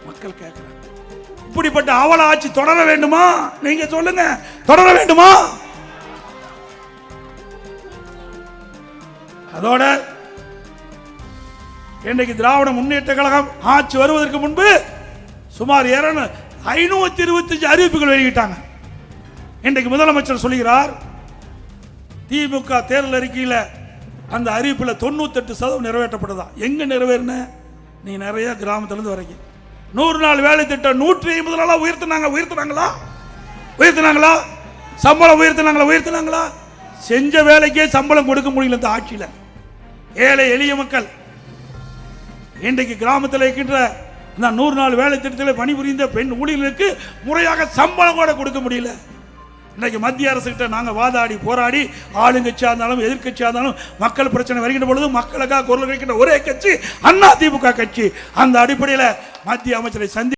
மக்கள் கேட்கிறாங்க. இப்படிப்பட்ட அவல ஆட்சி தொடர வேண்டுமா? நீங்க சொல்லுங்க, தொடர வேண்டுமா? அதோட இன்றைக்கு திராவிட முன்னேற்ற கழகம் ஆட்சி வருவதற்கு முன்பு சுமார் 525 அறிவிப்புகள் வெளியிட்டாங்க. இன்றைக்கு முதலமைச்சர் சொல்கிறார், திமுக தேர்தல் அறிக்கையில் அந்த அறிவிப்பில் 98% நிறைவேற்றப்பட்டதா. எங்க நிறைவேறின? நீ நிறைய கிராமத்திலிருந்து வரைக்கும் 100 நாள் வேலை திட்டம் 150 நாளா உயர்த்தினாங்களா? சம்பளம் உயர்த்தினாங்களா? செஞ்ச வேலைக்கே சம்பளம் கொடுக்க முடியல இந்த ஆட்சியில். ஏழை எளிய மக்கள் இன்றைக்கு கிராமத்தில் இருக்கின்ற 100 நாள் வேலை திட்டத்தில் பணிபுரிந்த பெண் ஊழியர்களுக்கு முறையாக சம்பளம் கூட கொடுக்க முடியல. இன்னைக்கு மத்திய அரசு கிட்ட நாங்கள் வாதாடி போராடி, ஆளுங்கட்சியாக இருந்தாலும் எதிர்கட்சியாக இருந்தாலும் மக்கள் பிரச்சனை வருகின்ற பொழுது மக்களுக்காக குரல் வைக்கின்ற ஒரே கட்சி அதிமுக கட்சி. அந்த அடிப்படையில் மத்திய அமைச்சரை சந்தி